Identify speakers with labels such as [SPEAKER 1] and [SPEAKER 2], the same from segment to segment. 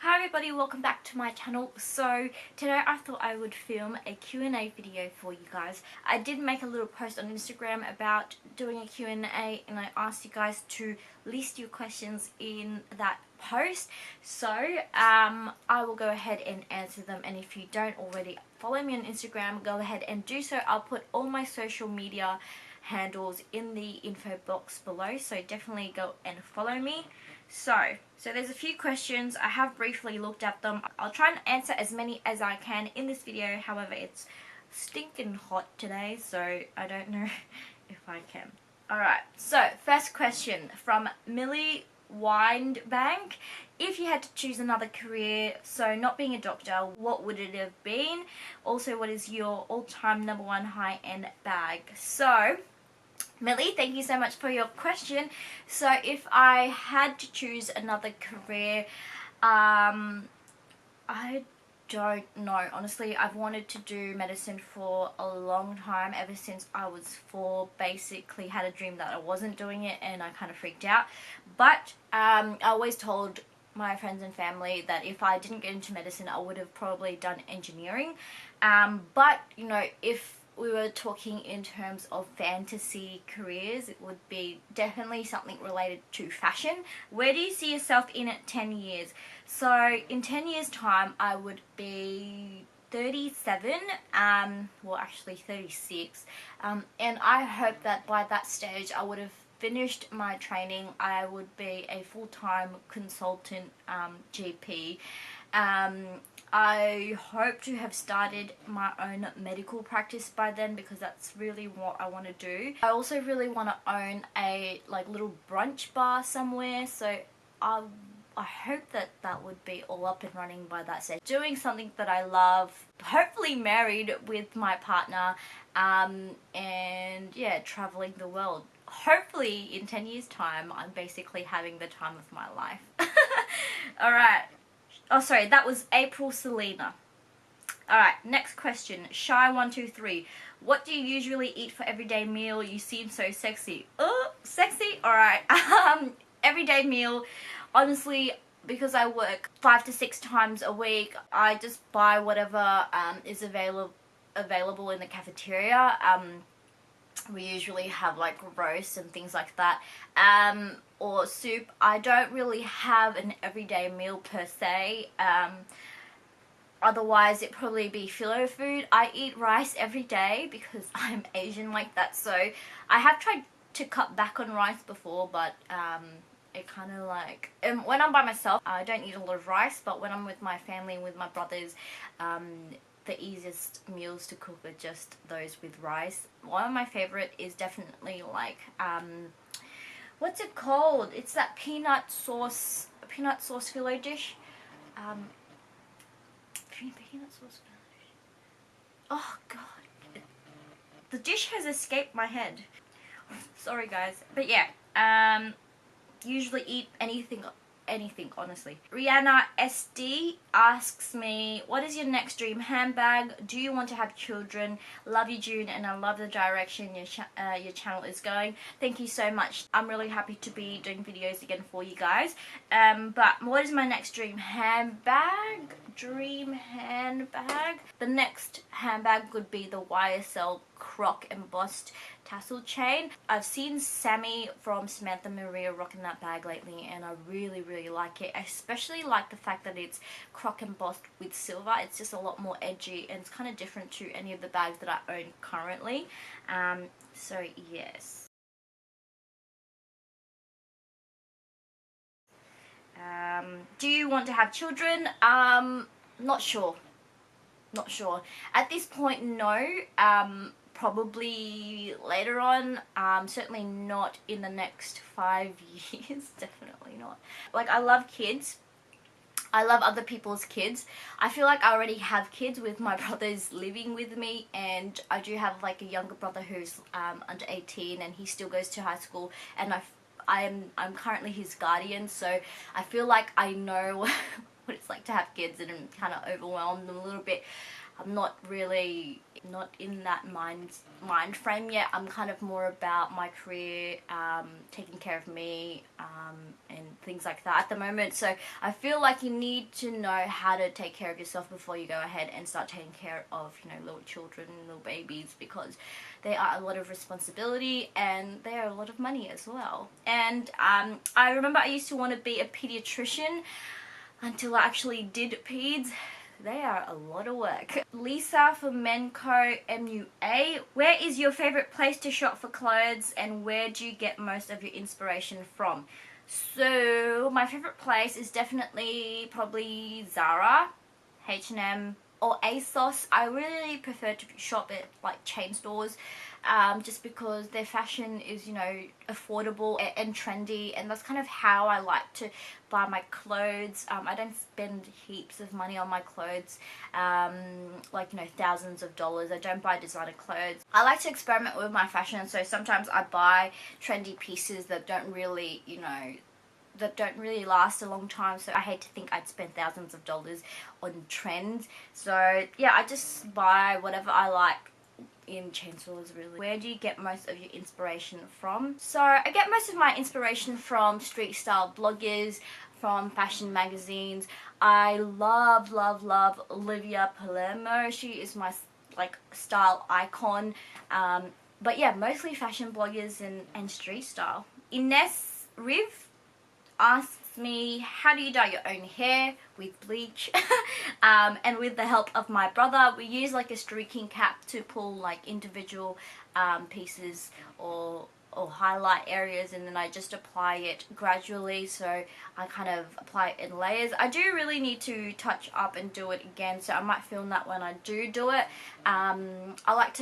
[SPEAKER 1] Hi everybody, welcome back to my channel. So today I thought I would film a Q&A video for you guys. I did make a little post on Instagram about doing a Q&A and I asked you guys to list your questions in that post. So I will go ahead and answer them, and if you don't already follow me on Instagram, go ahead and do so. I'll put all my social media handles in the info box below, so definitely go and follow me. So there's a few questions. I have briefly looked at them. I'll try and answer as many as I can in this video. However, it's stinking hot today, so I don't know if I can. Alright, so first question from Millie Windbank. If you had to choose another career, so not being a doctor, what would it have been? Also, what is your all-time #1 high-end bag? So Millie, thank you so much for your question. So if I had to choose another career, I don't know. Honestly, I've wanted to do medicine for a long time, ever since I was 4. Basically had a dream that I wasn't doing it and I kind of freaked out. But I always told my friends and family that if I didn't get into medicine, I would have probably done engineering. But, you know, if we were talking in terms of fantasy careers, it would be definitely something related to fashion. Where do you see yourself in 10 years? So in 10 years time I would be 37, well actually 36, and I hope that by that stage I would have finished my training. I would be a full-time consultant GP. I hope to have started my own medical practice by then, because that's really what I want to do. I also really want to own a little brunch bar somewhere, so I hope that that would be all up and running by that stage. Doing something that I love, hopefully married with my partner, and yeah, traveling the world. Hopefully in 10 years time I'm basically having the time of my life. Alright. Oh, sorry, that was Aprilselena. Alright, next question. Shy123. What do you usually eat for everyday meal? You seem so sexy. Oh, sexy? Alright. Everyday meal. Honestly, because I work 5 to 6 times a week, I just buy whatever is available in the cafeteria. We usually have like roast and things like that, or soup. I don't really have an everyday meal per se. Otherwise it'd probably be filler food. I eat rice every day because I'm Asian like that, so I have tried to cut back on rice before, but it kind of like, when I'm by myself I don't eat a lot of rice, but when I'm with my family and with my brothers, the easiest meals to cook are just those with rice. One of my favorite is definitely like, what's it called? It's that peanut sauce filo dish. Peanut sauce filo dish. Oh god, the dish has escaped my head. Sorry guys, but yeah, usually eat anything honestly. Reannasd asks me, what is your next dream handbag? Do you want to have children? Love you, June, and I love the direction your channel is going. Thank you so much. I'm really happy to be doing videos again for you guys. But what is my next dream handbag? The next handbag would be the YSL croc embossed tassel chain. I've seen Sammy from Samantha Maria rocking that bag lately, and I really like it. I especially like the fact that it's croc embossed with silver. It's just a lot more edgy, and it's kind of different to any of the bags that I own currently. So yes. Do you want to have children? Not sure. At this point, no. Probably later on. Certainly not in the next 5 years. Definitely not. Like, I love kids. I love other people's kids. I feel like I already have kids with my brothers living with me, and I do have like a younger brother who's under 18, and he still goes to high school, and I'm currently his guardian, so I feel like I know what it's like to have kids, and I'm kind of overwhelmed a little bit. I'm not really not in that mind frame yet. I'm kind of more about my career, taking care of me, and things like that at the moment. So I feel like you need to know how to take care of yourself before you go ahead and start taking care of, you know, little children, little babies, because they are a lot of responsibility and they are a lot of money as well. And I remember I used to want to be a pediatrician until I actually did peds. They are a lot of work. Lisafomenkomua, where is your favorite place to shop for clothes and where do you get most of your inspiration from? So my favorite place is definitely probably Zara, H&M, or ASOS. I really prefer to shop at like chain stores, just because their fashion is, you know, affordable and trendy, and that's kind of how I like to buy my clothes. I don't spend heaps of money on my clothes, like, you know, thousands of dollars. I don't buy designer clothes. I like to experiment with my fashion, so sometimes I buy trendy pieces that don't really, you know, that don't really last a long time, so I hate to think I'd spend thousands of dollars on trends. So yeah, I just buy whatever I like in chain stores, really. Where do you get most of your inspiration from? So I get most of my inspiration from street style bloggers, from fashion magazines. I love Olivia Palermo. She is my like style icon. But yeah, mostly fashion bloggers and street style. Inesriv asks me, how do you dye your own hair? With bleach. And with the help of my brother, we use like a streaking cap to pull like individual pieces or highlight areas, and then I just apply it gradually, so I kind of apply it in layers. I do really need to touch up and do it again, so I might film that when I do it. I like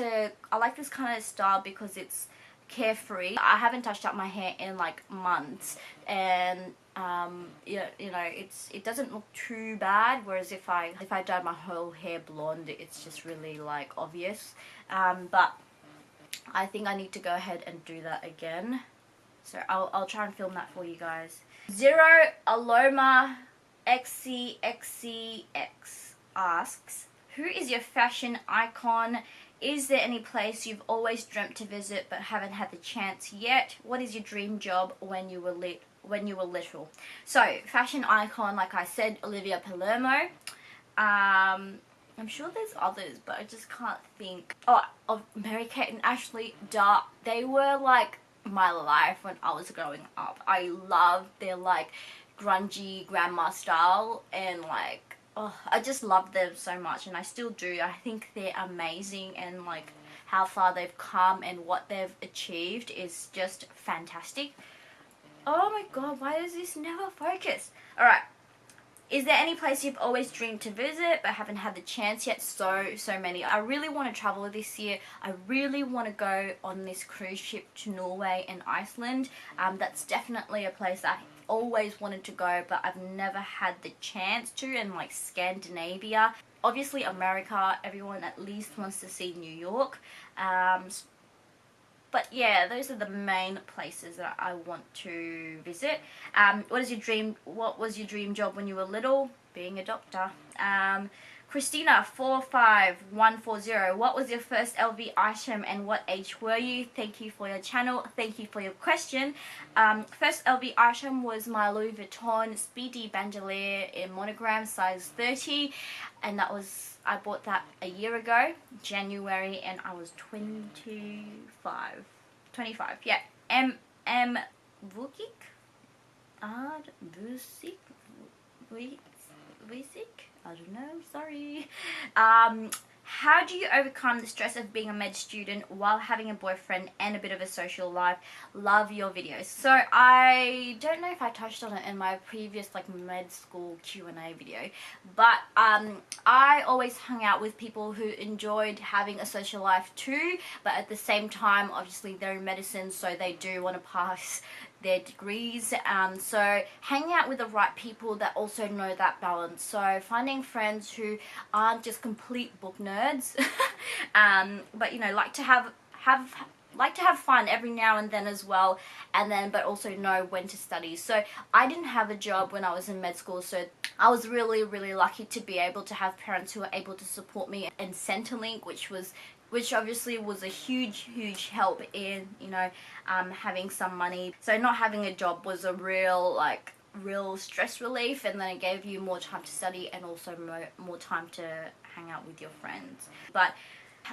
[SPEAKER 1] this kind of style because it's carefree. I haven't touched up my hair in like months, and yeah, you know, it doesn't look too bad, whereas if I dye my whole hair blonde, it's just really like obvious. But I think I need to go ahead and do that again, so I'll try and film that for you guys. Zero Aloma XCXCX asks, who is your fashion icon? Is there any place you've always dreamt to visit but haven't had the chance yet? What is your dream job when you were little? So, fashion icon, like I said, Olivia Palermo. I'm sure there's others, but I just can't think. Oh, of Mary-Kate and Ashley, duh. They were like my life when I was growing up. I loved their like grungy grandma style, and like, oh, I just love them so much, and I still do. I think they're amazing, and like how far they've come and what they've achieved is just fantastic. Oh my god, why does this never focus? Alright. Is there any place you've always dreamed to visit but haven't had the chance yet? So many. I really want to travel this year. I really want to go on this cruise ship to Norway and Iceland. That's definitely a place I always wanted to go, but I've never had the chance to. And like Scandinavia, obviously America, everyone at least wants to see New York. But yeah, those are the main places that I want to visit. What was your dream job when you were little? Being a doctor. Christina 45140, what was your first LV item and what age were you? Thank you for your channel. Thank you for your question. First LV item was my Louis Vuitton Speedy Bandolier in monogram size 30, and that was, I bought that a year ago, January, and I was 25, yeah. M. Vukik? Vusik? I don't know, sorry. How do you overcome the stress of being a med student while having a boyfriend and a bit of a social life? Love your videos. So I don't know if I touched on it in my previous like med school Q&A video, but I always hung out with people who enjoyed having a social life too, but at the same time, obviously they're in medicine, so they do want to pass their degrees. So hanging out with the right people that also know that balance. So finding friends who aren't just complete book nerds, but you know, like to have fun every now and then as well, and then but also know when to study. So I didn't have a job when I was in med school, so I was really lucky to be able to have parents who were able to support me, and Centrelink, which obviously was a huge help in, you know, having some money. So not having a job was a real stress relief, and then it gave you more time to study and also more time to hang out with your friends. But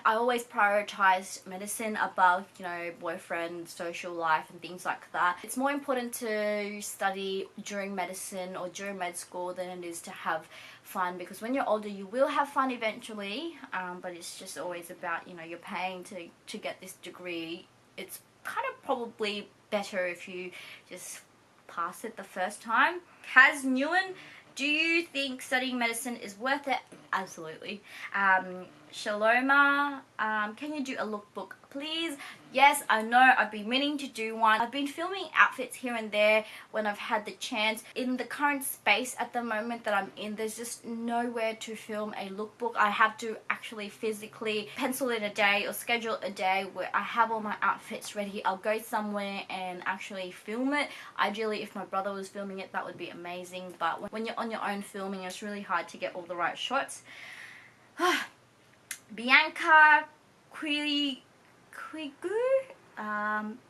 [SPEAKER 1] I always prioritized medicine above, you know, boyfriend, social life and things like that. It's more important to study during medicine or during med school than it is to have fun, because when you're older you will have fun eventually, but it's just always about, you know, you're paying to get this degree. It's kind of probably better if you just pass it the first time. Heyyyjune, do you think studying medicine is worth it? Absolutely. Shaloma, can you do a lookbook please? Yes, I know, I've been meaning to do one. I've been filming outfits here and there when I've had the chance. In the current space at the moment that I'm in, there's just nowhere to film a lookbook. I have to actually physically pencil in a day or schedule a day where I have all my outfits ready. I'll go somewhere and actually film it. Ideally, if my brother was filming it, that would be amazing. But when you're on your own filming, it's really hard to get all the right shots. Bianca Quigu,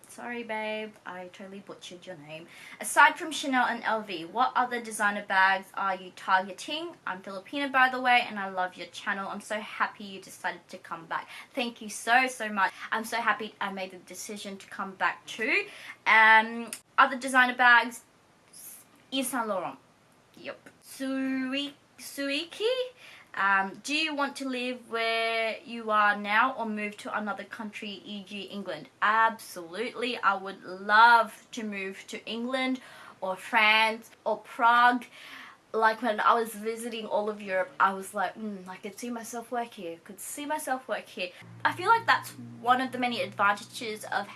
[SPEAKER 1] sorry babe, I totally butchered your name. Aside from Chanel and LV, what other designer bags are you targeting? I'm Filipino, by the way, and I love your channel. I'm so happy you decided to come back. Thank you so much. I'm so happy I made the decision to come back too. Other designer bags, Yves Saint Laurent. Yep. Suiki. Do you want to live where you are now or move to another country, e.g. England? Absolutely. I would love to move to England or France or Prague. Like when I was visiting all of Europe, I was like, I could see myself work here. I feel like that's one of the many advantages of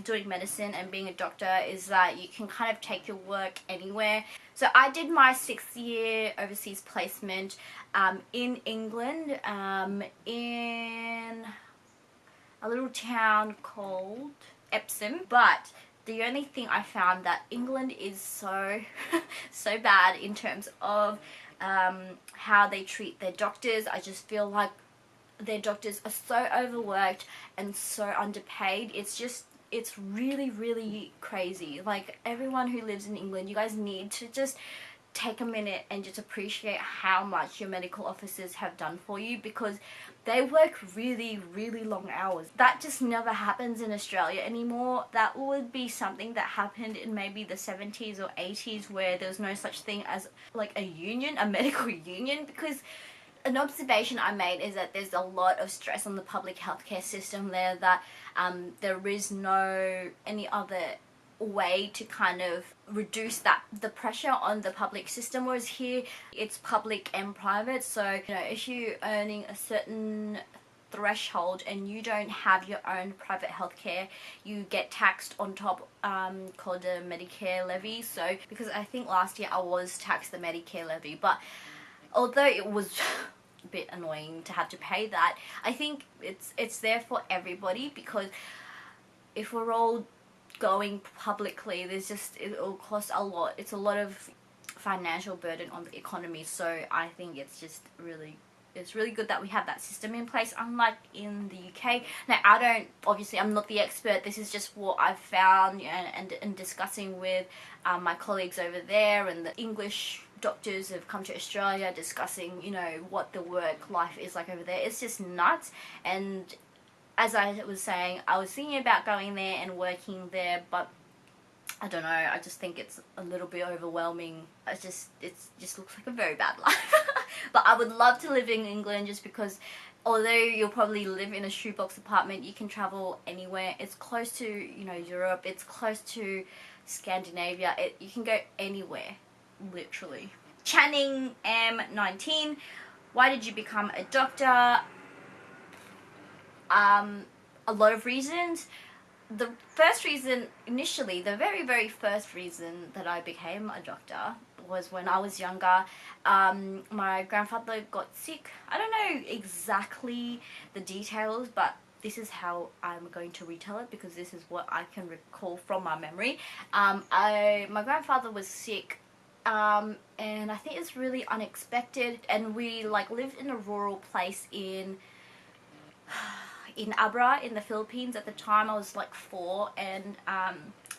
[SPEAKER 1] doing medicine and being a doctor, is that you can kind of take your work anywhere. So I did my 6th year overseas placement in England, in a little town called Epsom, but the only thing I found that England is so bad in terms of how they treat their doctors. I just feel like their doctors are so overworked and so underpaid. It's really crazy. Like, everyone who lives in England, you guys need to just take a minute and just appreciate how much your medical officers have done for you, because they work really long hours. That just never happens in Australia anymore. That would be something that happened in maybe the 70s or 80s, where there was no such thing as like a union, a medical union, because an observation I made is that there's a lot of stress on the public healthcare system there, that there is no any other way to kind of reduce the pressure on the public system, whereas here it's public and private. So, you know, if you're earning a certain threshold and you don't have your own private healthcare, you get taxed on top, called the Medicare levy. So, because I think last year I was taxed the Medicare levy, but although it was a bit annoying to have to pay that, I think it's there for everybody, because if we're all going publicly, it'll cost a lot. It's a lot of financial burden on the economy. So I think it's really good that we have that system in place, unlike in the UK. Now, I'm not the expert. This is just what I've found, and discussing with my colleagues over there, and the English doctors have come to Australia, discussing, you know, what the work life is like over there. It's just nuts. And as I was saying, I was thinking about going there and working there, but I don't know, I just think it's a little bit overwhelming. It just looks like a very bad life. But I would love to live in England, just because although you'll probably live in a shoebox apartment, you can travel anywhere. It's close to, you know, Europe, it's close to Scandinavia. You can go anywhere, literally. Channing M19, why did you become a doctor? A lot of reasons. The first reason, initially, the very first reason that I became a doctor was when I was younger. My grandfather got sick. I don't know exactly the details, but this is how I'm going to retell it, because this is what I can recall from my memory. My grandfather was sick and I think it's really unexpected. And we like lived in a rural place in Abra in the Philippines. At the time I was like 4, and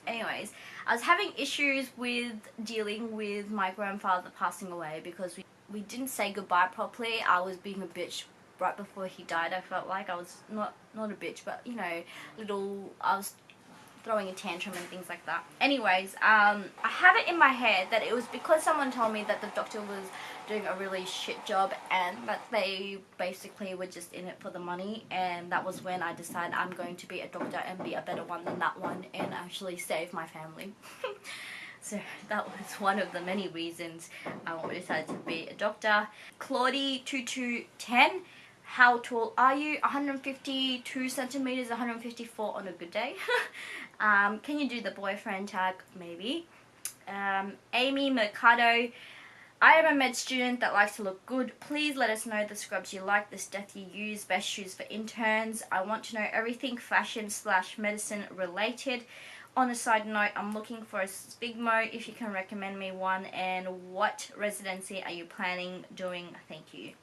[SPEAKER 1] anyways, I was having issues with dealing with my grandfather passing away because we didn't say goodbye properly. I was being a bitch right before he died. I felt like I was not a bitch, but you know, I was throwing a tantrum and things like that. Anyways, I have it in my head that it was because someone told me that the doctor was doing a really shit job and that they basically were just in it for the money, and that was when I decided I'm going to be a doctor and be a better one than that one and actually save my family. So that was one of the many reasons I decided to be a doctor. Claudie2210, how tall are you? 152 centimeters, 154 on a good day. Can you do the boyfriend tag? Maybe. Amy Mercado, I am a med student that likes to look good. Please let us know the scrubs you like, the stuff you use, best shoes for interns. I want to know everything fashion/medicine related. On a side note, I'm looking for a Spigmo, if you can recommend me one, and what residency are you planning doing? Thank you.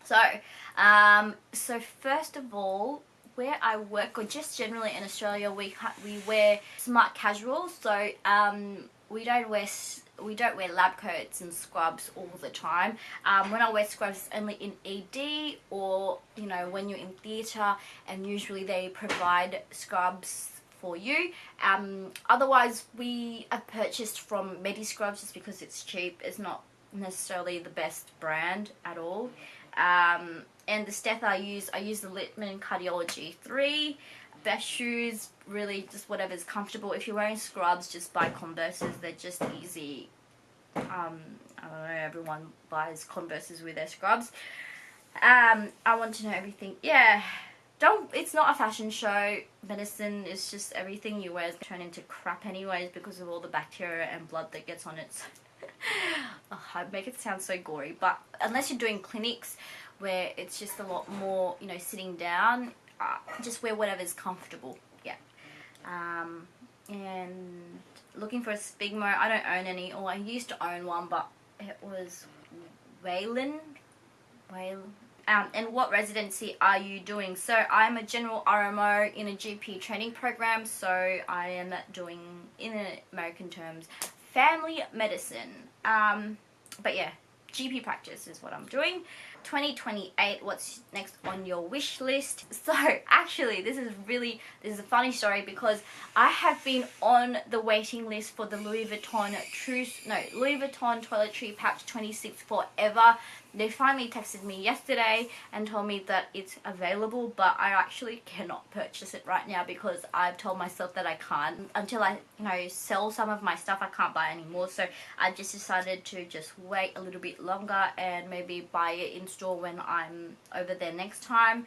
[SPEAKER 1] So first of all, where I work, or just generally in Australia, we wear smart casual. So we don't wear lab coats and scrubs all the time. When I wear scrubs, it's only in ED, or you know, when you're in theatre, and usually they provide scrubs for you. Otherwise, we have purchased from MediScrubs just because it's cheap. It's not necessarily the best brand at all. And the stuff I use the Littman Cardiology 3. Best shoes, really just whatever's comfortable. If you're wearing scrubs, just buy Converses. They're just easy. I don't know, everyone buys Converses with their scrubs. I want to know everything. Yeah, it's not a fashion show. Medicine is just everything you wear is turned into crap anyways because of all the bacteria and blood that gets on it. Oh, I make it sound so gory, but unless you're doing clinics where it's just a lot more, you know, sitting down, just wear whatever's comfortable. Yeah. And looking for a Spigmo. I don't own any, or I used to own one, but it was Wayland. And what residency are you doing? So I'm a general RMO in a GP training program, so I am doing, in American terms, family medicine. But yeah, GP practice is what I'm doing. 2028, what's next on your wish list? So actually, this is a funny story because I have been on the waiting list for the Louis Vuitton toiletry pouch 26 forever. They finally texted me yesterday and told me that it's available, but I actually cannot purchase it right now because I've told myself that I can't. Until I, you know, sell some of my stuff, I can't buy anymore. So I just decided to just wait a little bit longer and maybe buy it in store when I'm over there next time.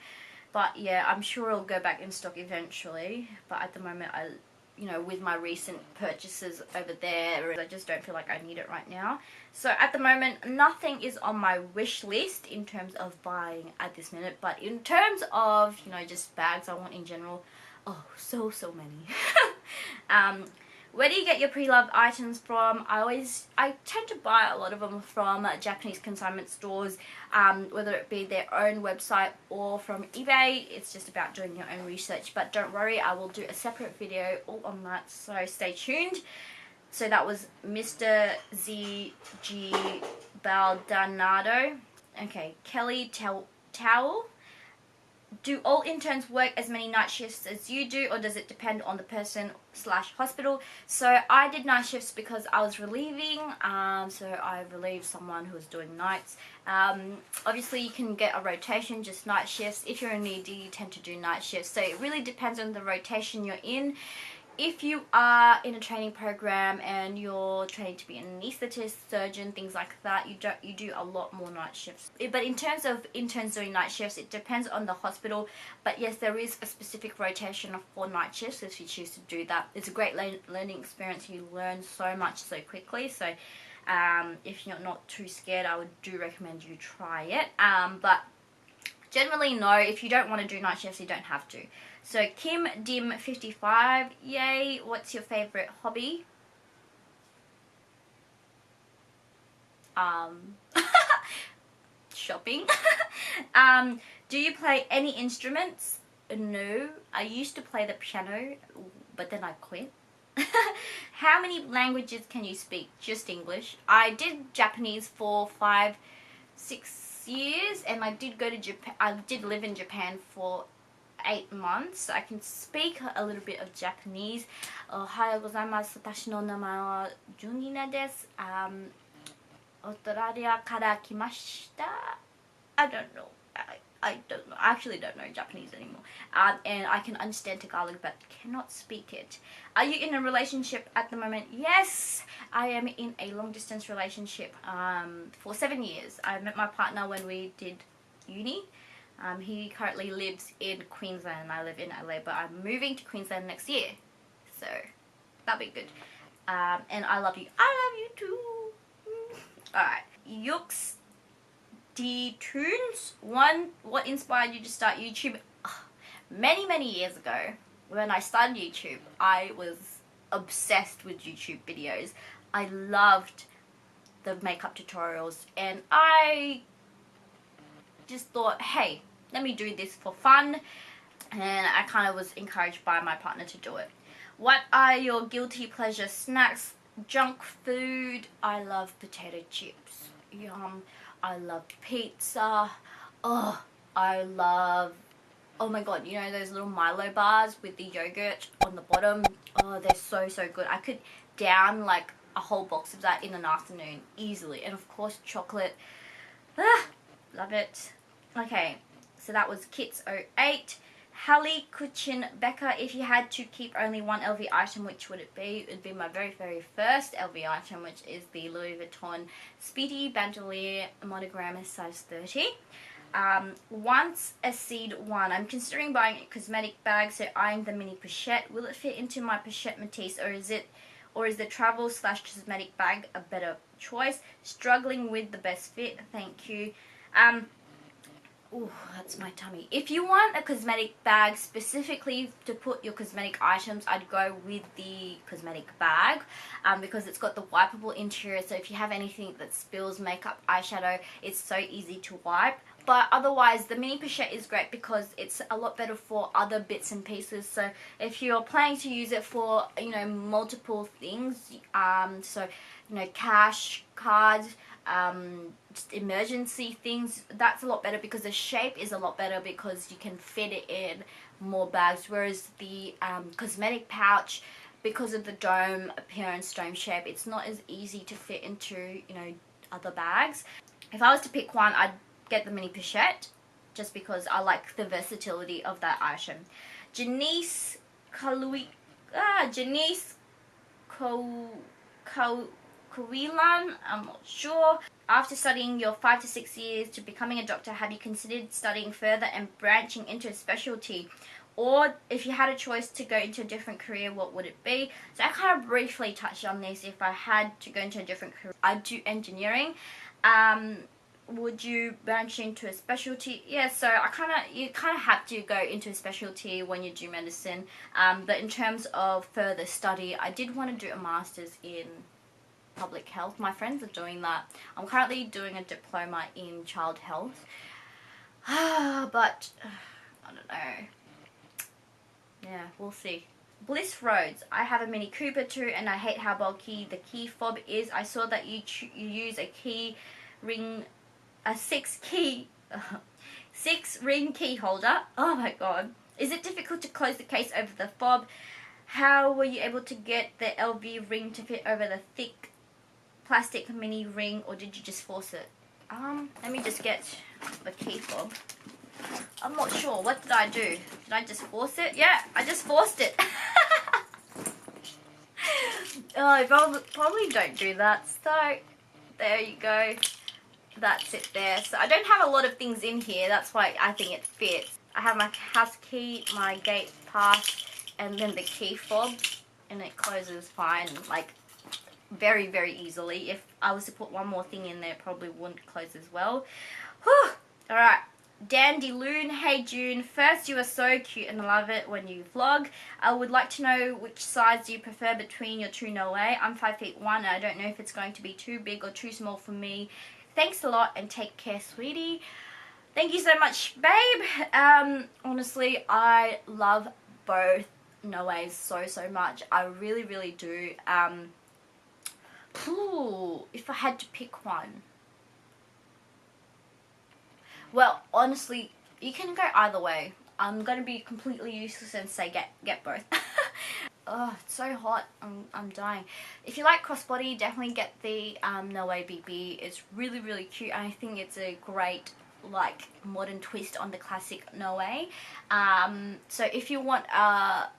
[SPEAKER 1] But yeah, I'm sure it'll go back in stock eventually. But at the moment, you know, with my recent purchases over there, I just don't feel like I need it right now. So at the moment, nothing is on my wish list in terms of buying at this minute. But in terms of, you know, just bags I want in general, oh, so many. Where do you get your pre-loved items from? I tend to buy a lot of them from Japanese consignment stores, whether it be their own website or from eBay. It's just about doing your own research. But don't worry, I will do a separate video all on that, so stay tuned. So that was Mr. ZG Baldonado. Okay, Kelly Towel. Do all interns work as many night shifts as you do, or does it depend on the person/hospital? So I did night shifts because I was relieving, so I relieved someone who was doing nights. Obviously you can get a rotation, just night shifts. If you're an ED, you tend to do night shifts, so it really depends on the rotation you're in. If you are in a training program and you're training to be an anaesthetist, surgeon, things like that, you do a lot more night shifts. But in terms of interns doing night shifts, it depends on the hospital. But yes, there is a specific rotation for night shifts if you choose to do that. It's a great learning experience. You learn so much so quickly. So if you're not too scared, I do recommend you try it. But generally, no, if you don't want to do night shifts, you don't have to. So Kim Dim 55, yay, what's your favorite hobby? shopping. Do you play any instruments? No, I used to play the piano, but then I quit. How many languages can you speak? Just English. I did Japanese for 5-6 years, and I did go to Japan. I did live in Japan for 8 months. I can speak a little bit of Japanese. おはようございます。私の名前はジュニナです。オーストラリアから来ました。I don't know. I don't know. I actually don't know Japanese anymore. And I can understand Tagalog but cannot speak it. Are you in a relationship at the moment? Yes, I am in a long distance relationship for 7 years. I met my partner when we did uni. He currently lives in Queensland and I live in LA, but I'm moving to Queensland next year. So that'll be good. And I love you. I love you too. Alright. Yooks D Tunes. What inspired you to start YouTube? Many years ago, when I started YouTube, I was obsessed with YouTube videos. I loved the makeup tutorials, and I just thought, hey, let me do this for fun, and I kind of was encouraged by my partner to do it. What are your guilty pleasure snacks? Junk food. I love potato chips. Yum. I love pizza. Oh, I love, oh my god, you know those little Milo bars with the yogurt on the bottom? Oh, they're so good. I could down like a whole box of that in an afternoon easily. And of course chocolate. Love it. Okay, so that was Kits 08. Hallie Kuchin Becca, if you had to keep only one LV item, which would it be? It would be my very first LV item, which is the Louis Vuitton Speedy Bandolier Monogram size 30. Once a seed one. I'm considering buying a cosmetic bag, so eyeing the mini pochette. Will it fit into my pochette Matisse, or is the travel / cosmetic bag a better choice? Struggling with the best fit. Thank you. Ooh, that's my tummy. If you want a cosmetic bag specifically to put your cosmetic items, I'd go with the cosmetic bag because it's got the wipeable interior, so if you have anything that spills makeup, eyeshadow, it's so easy to wipe. But otherwise, the mini pochette is great because it's a lot better for other bits and pieces. So if you're planning to use it for, you know, multiple things, so, you know, cash, cards, just emergency things, that's a lot better because the shape is a lot better because you can fit it in more bags, whereas the cosmetic pouch, because of the dome appearance, dome shape, it's not as easy to fit into, you know, other bags. If I was to pick one, I'd get the mini pochette just because I like the versatility of that item. Janice Kawilan, I'm not sure. After studying your 5 to 6 years to becoming a doctor, have you considered studying further and branching into a specialty? Or if you had a choice to go into a different career, what would it be? So I kind of briefly touched on this. If I had to go into a different career, I'd do engineering. Would you branch into a specialty? Yeah, so you kind of have to go into a specialty when you do medicine. But in terms of further study, I did want to do a master's in public health. My friends are doing that. I'm currently doing a diploma in child health. But I don't know. Yeah, we'll see. Bliss Roads. I have a Mini Cooper too, and I hate how bulky the key fob is. I saw that you use a key ring, a 6-ring key holder. Oh my god. Is it difficult to close the case over the fob? How were you able to get the LV ring to fit over the thick plastic mini ring, or did you just force it? Let me just get the key fob. I'm not sure. What did I do? Did I just force it? Yeah, I just forced it. Oh, I probably don't do that. So, there you go. That's it there. So, I don't have a lot of things in here. That's why I think it fits. I have my house key, my gate pass, and then the key fob. And it closes fine, like, very easily. If I was to put one more thing in there, it probably wouldn't close as well. Whew. Alright. Dandy Loon, hey June, first you are so cute and I love it when you vlog. I would like to know which size do you prefer between your two no way. I'm 5'1" and I don't know if it's going to be too big or too small for me. Thanks a lot and take care, sweetie. Thank you so much, babe. Honestly, I love both no ways so much. I really do. If I had to pick one. Well, honestly, you can go either way. I'm gonna be completely useless and say get both. Oh, it's so hot. I'm dying. If you like crossbody, definitely get the No Way BB. It's really cute, and I think it's a great like modern twist on the classic No Way. So if you want a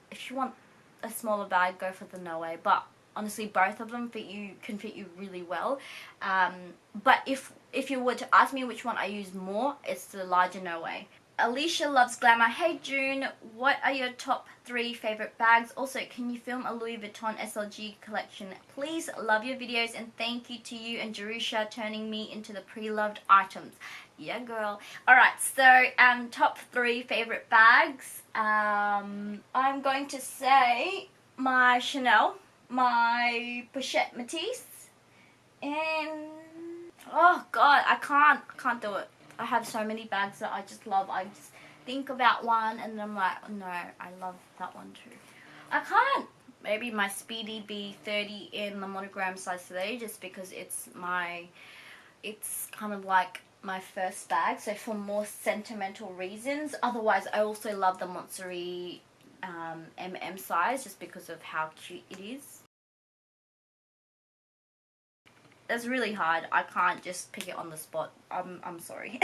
[SPEAKER 1] smaller bag, go for the No Way. But honestly, both of them can fit you really well. But if you were to ask me which one I use more, it's the larger No Way. Alicia loves glamour. Hey June, what are your top 3 favorite bags? Also, can you film a Louis Vuitton SLG collection? Please, love your videos, and thank you to you and Jerusha turning me into the pre-loved items. Yeah, girl. Alright, so top 3 favorite bags. I'm going to say my Chanel, my Pochette Matisse, and oh god, I can't do it. I have so many bags that I just love. I just think about one and I'm like, no, I love that one too. I can't. Maybe my Speedy B30 in the monogram size today, just because it's kind of like my first bag, so for more sentimental reasons. Otherwise, I also love the Montseri MM size, just because of how cute it is. That's really hard. I can't just pick it on the spot. I'm sorry.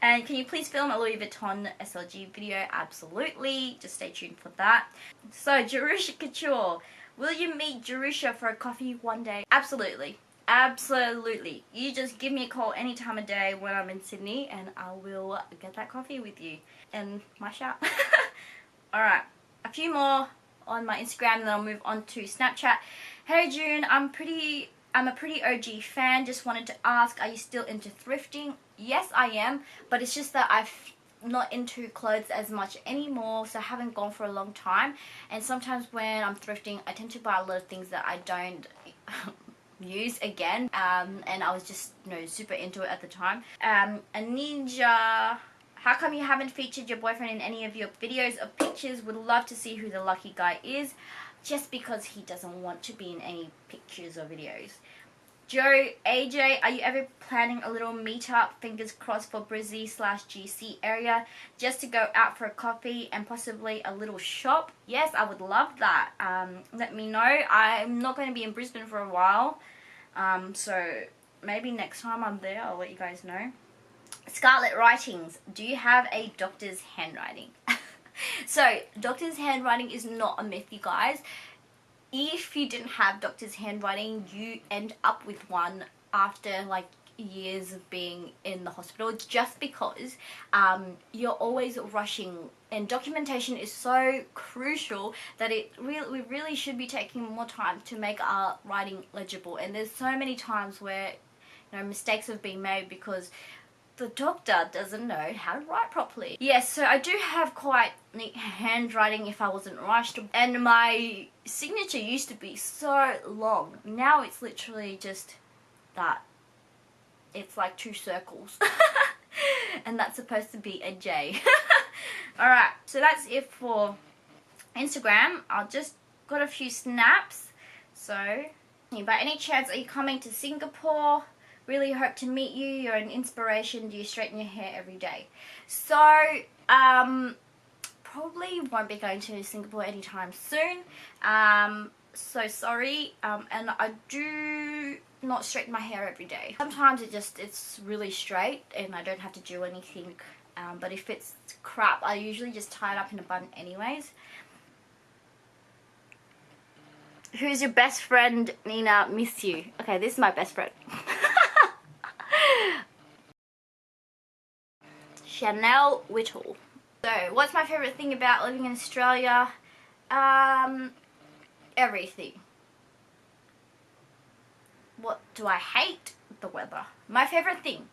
[SPEAKER 1] And can you please film a Louis Vuitton SLG video? Absolutely. Just stay tuned for that. So, Jerusha Couture. Will you meet Jerusha for a coffee one day? Absolutely. Absolutely. You just give me a call any time of day when I'm in Sydney and I will get that coffee with you. And my shout. Alright. A few more on my Instagram and then I'll move on to Snapchat. Hey June, I'm a pretty OG fan. Just wanted to ask, are you still into thrifting? Yes, I am, but it's just that I'm not into clothes as much anymore, so I haven't gone for a long time. And sometimes when I'm thrifting, I tend to buy a lot of things that I don't use again. And I was just, super into it at the time. A Ninja, how come you haven't featured your boyfriend in any of your videos or pictures? Would love to see who the lucky guy is. Just because he doesn't want to be in any pictures or videos. Joe, AJ, are you ever planning a little meetup, fingers crossed, for Brizzy/GC area, just to go out for a coffee and possibly a little shop? Yes, I would love that. Let me know. I'm not going to be in Brisbane for a while, so maybe next time I'm there, I'll let you guys know. Scarlet Writings, do you have a doctor's handwriting? So, doctor's handwriting is not a myth, you guys. If you didn't have doctor's handwriting, you end up with one after like years of being in the hospital, just because you're always rushing, and documentation is so crucial that we really should be taking more time to make our writing legible. And there's so many times where mistakes have been made because the doctor doesn't know how to write properly. Yes, so I do have quite neat handwriting if I wasn't rushed. And my signature used to be so long. Now it's literally just that. It's like 2 circles. And that's supposed to be a J. Alright, so that's it for Instagram. I just got a few snaps. So, by any chance, are you coming to Singapore? Really hope to meet you. You're an inspiration. Do you straighten your hair every day? So, probably won't be going to Singapore anytime soon. So sorry. And I do not straighten my hair every day. Sometimes it's really straight and I don't have to do anything. But if it's crap, I usually just tie it up in a bun anyways. Who's your best friend, Nina? Miss you. Okay, this is my best friend. Chanel Whittle. So, what's my favourite thing about living in Australia? Everything. What do I hate? The weather. My favourite thing.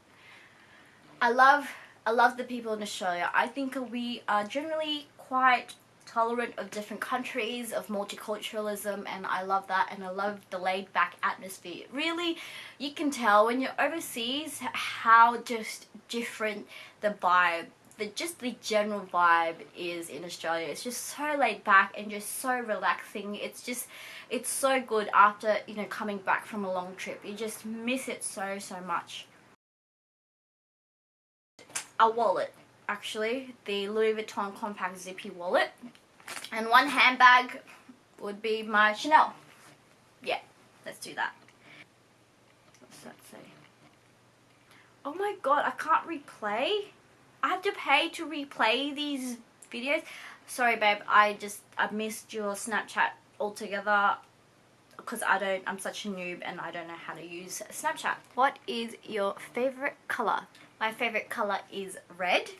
[SPEAKER 1] I love I love the people in Australia. I think we are generally quite tolerant of different countries, of multiculturalism, and I love that, and I love the laid back atmosphere. Really, you can tell when you're overseas how just different the vibe, just the general vibe is in Australia. It's just so laid back and just so relaxing. It's so good after, you know, coming back from a long trip. You just miss it so much. A wallet, actually, the Louis Vuitton compact zippy wallet, and one handbag would be my Chanel. Yeah, let's do that. What's that say? Oh my god, I can't replay. I have to pay to replay these videos. Sorry babe, I missed your Snapchat altogether because I'm such a noob and I don't know how to use Snapchat. What is your favorite color? My favorite color is red.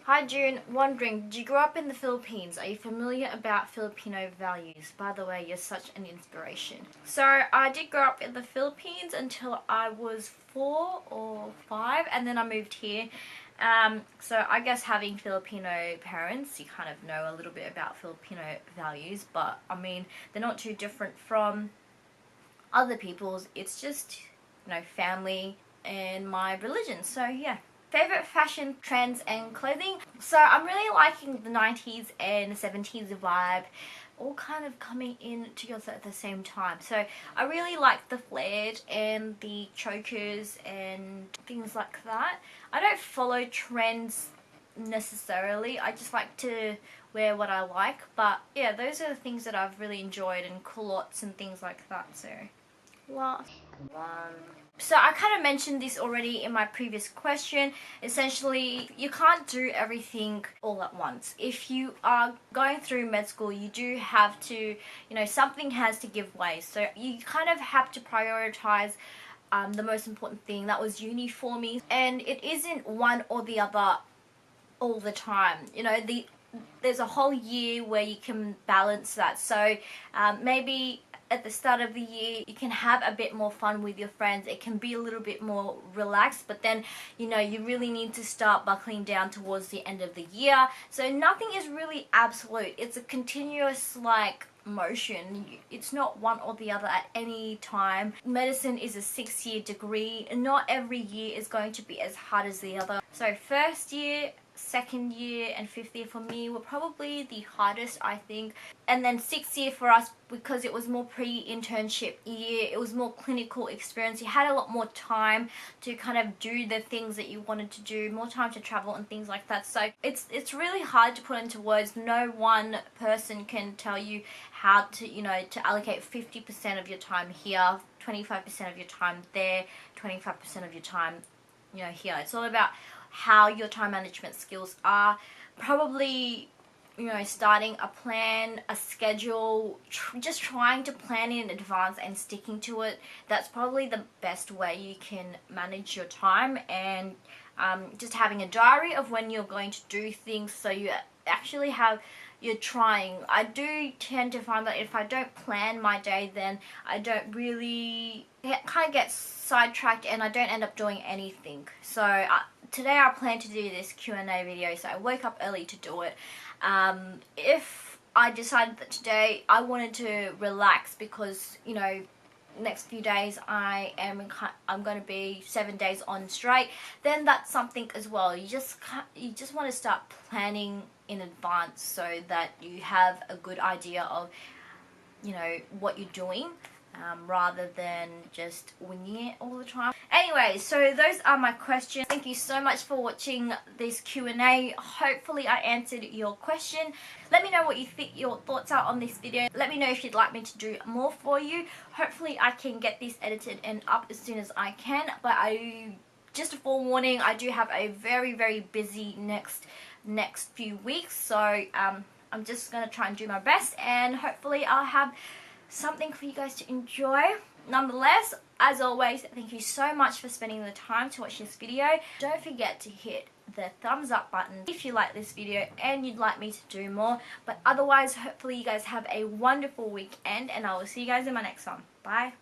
[SPEAKER 1] Hi June, wondering, did you grow up in the Philippines? Are you familiar about Filipino values? By the way, you're such an inspiration. So I did grow up in the Philippines until I was 4 or 5, and then I moved here. So I guess having Filipino parents, you kind of know a little bit about Filipino values, but I mean, they're not too different from other people's. It's just, you know, family and my religion. So yeah. Favorite fashion trends and clothing. So I'm really liking the 90s and 70s vibe, all kind of coming in together at the same time. So I really like the flared and the chokers and things like that. I don't follow trends necessarily. I just like to wear what I like. But yeah, those are the things that I've really enjoyed, and culottes and things like that. So last one. So I kind of mentioned this already in my previous question. Essentially, you can't do everything all at once. If you are going through med school, you do have to, you know, something has to give way. So you kind of have to prioritize the most important thing. That was uni for me. And it isn't one or the other all the time. You know, there's a whole year where you can balance that. So maybe at the start of the year you can have a bit more fun with your friends. It can be a little bit more relaxed, but then, you know, you really need to start buckling down towards the end of the year. So nothing is really absolute. It's a continuous like motion. It's not one or the other at any time. Medicine is a 6-year degree. Not every year is going to be as hard as the other. So first year, second year and 5th year for me were probably the hardest, I think. And then 6th year for us, because it was more pre-internship year, it was more clinical experience. You had a lot more time to kind of do the things that you wanted to do, more time to travel and things like that. So it's really hard to put into words. No one person can tell you how to, you know, to allocate 50% of your time here, 25% of your time there, 25% of your time, you know, here. It's all about how your time management skills are. Probably, you know, starting a plan, a schedule, just trying to plan in advance and sticking to it. That's probably the best way you can manage your time. And just having a diary of when you're going to do things, so you actually have, you're trying. I do tend to find that if I don't plan my day, then I don't really kind of get sidetracked and I don't end up doing anything. So today I plan to do this Q&A video, so I woke up early to do it. If I decided that today I wanted to relax because, you know, next few days I'm going to be 7 days on straight, then that's something as well. You just want to start planning in advance so that you have a good idea of, you know, what you're doing, rather than just winging it all the time. Anyway, so those are my questions. Thank you so much for watching this Q&A. Hopefully I answered your question. Let me know what you think, your thoughts are on this video. Let me know if you'd like me to do more for you. Hopefully I can get this edited and up as soon as I can, but just a forewarning, I do have a very busy next few weeks, so I'm just gonna try and do my best, and hopefully I'll have something for you guys to enjoy. Nonetheless, as always, thank you so much for spending the time to watch this video. Don't forget to hit the thumbs up button if you like this video and you'd like me to do more. But otherwise, hopefully you guys have a wonderful weekend, and I will see you guys in my next one. Bye.